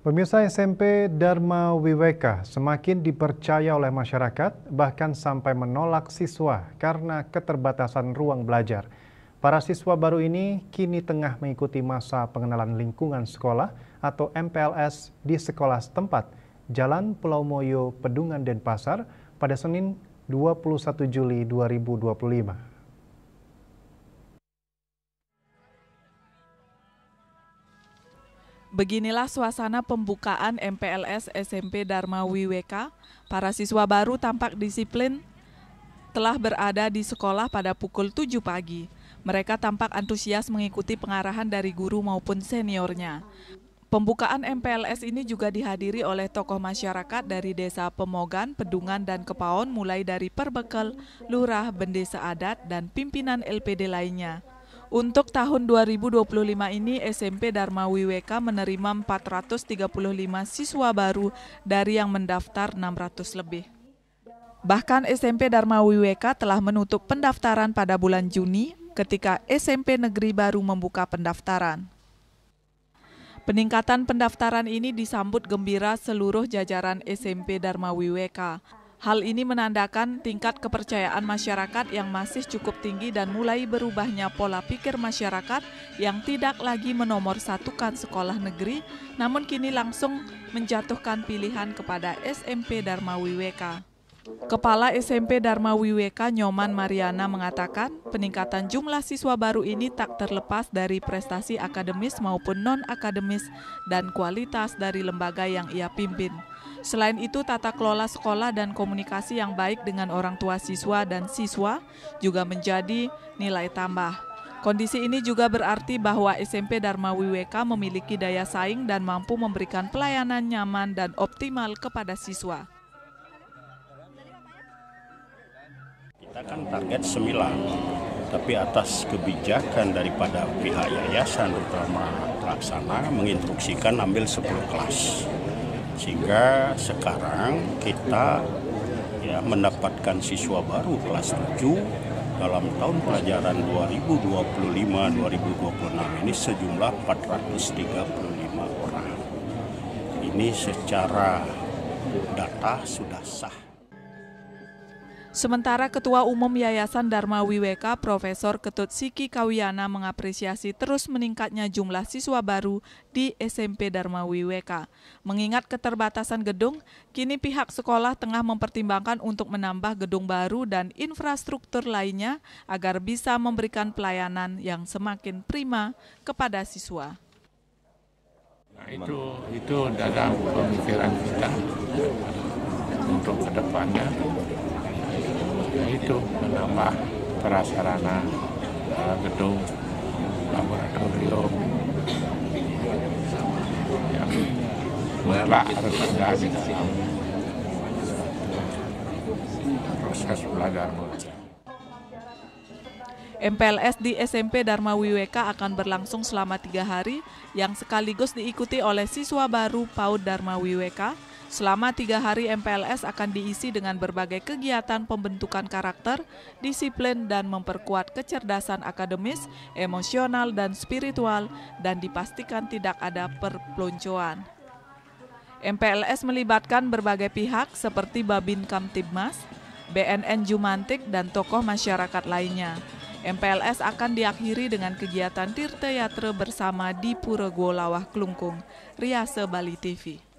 Pemirsa SMP Dharma Wiweka semakin dipercaya oleh masyarakat, bahkan sampai menolak siswa karena keterbatasan ruang belajar. Para siswa baru ini kini tengah mengikuti masa pengenalan lingkungan sekolah atau MPLS di sekolah setempat, Jalan Pulau Moyo, Pedungan, Denpasar, pada Senin 21 Juli 2025. Beginilah suasana pembukaan MPLS SMP Dharma Wiweka. Para siswa baru tampak disiplin telah berada di sekolah pada pukul 7 pagi. Mereka tampak antusias mengikuti pengarahan dari guru maupun seniornya. Pembukaan MPLS ini juga dihadiri oleh tokoh masyarakat dari Desa Pemogan, Pedungan, dan Kepaon, mulai dari Perbekel, Lurah, Bendesa Adat, dan pimpinan LPD lainnya. Untuk tahun 2025 ini, SMP Dharma Wiweka menerima 435 siswa baru dari yang mendaftar 600 lebih. Bahkan SMP Dharma Wiweka telah menutup pendaftaran pada bulan Juni ketika SMP Negeri baru membuka pendaftaran. Peningkatan pendaftaran ini disambut gembira seluruh jajaran SMP Dharma Wiweka. Hal ini menandakan tingkat kepercayaan masyarakat yang masih cukup tinggi dan mulai berubahnya pola pikir masyarakat yang tidak lagi menomorsatukan sekolah negeri, namun kini langsung menjatuhkan pilihan kepada SMP Dharma Wiweka. Kepala SMP Dharma Wiweka Nyoman Mariana mengatakan peningkatan jumlah siswa baru ini tak terlepas dari prestasi akademis maupun non-akademis dan kualitas dari lembaga yang ia pimpin. Selain itu, tata kelola sekolah dan komunikasi yang baik dengan orang tua siswa dan siswa juga menjadi nilai tambah. Kondisi ini juga berarti bahwa SMP Dharma Wiweka memiliki daya saing dan mampu memberikan pelayanan nyaman dan optimal kepada siswa. Kita kan target 9, tapi atas kebijakan daripada pihak yayasan terutama pelaksana menginstruksikan ambil 10 kelas. Sehingga sekarang kita mendapatkan siswa baru kelas 7 dalam tahun pelajaran 2025-2026 ini sejumlah 435 orang. Ini secara data sudah sah. Sementara Ketua Umum Yayasan Dharma Wiweka, Profesor Ketut Siki Kawiana mengapresiasi terus meningkatnya jumlah siswa baru di SMP Dharma Wiweka. Mengingat keterbatasan gedung, kini pihak sekolah tengah mempertimbangkan untuk menambah gedung baru dan infrastruktur lainnya agar bisa memberikan pelayanan yang semakin prima kepada siswa. Nah, itu dalam pemikiran kita untuk kedepannya. Itu menambah prasarana gedung laboratorium yang mutlak harus ada di dalam proses belajar mengajar. MPLS di SMP Dharma Wiweka akan berlangsung selama 3 hari yang sekaligus diikuti oleh siswa baru PAUD Dharma Wiweka. Selama 3 hari MPLS akan diisi dengan berbagai kegiatan pembentukan karakter, disiplin, dan memperkuat kecerdasan akademis, emosional, dan spiritual, dan dipastikan tidak ada perpeloncoan. MPLS melibatkan berbagai pihak seperti Babin Kamtibmas, BNN Jumantik, dan tokoh masyarakat lainnya. MPLS akan diakhiri dengan kegiatan Tirta Yatra bersama di Pura Golawah Klungkung, Riase Bali TV.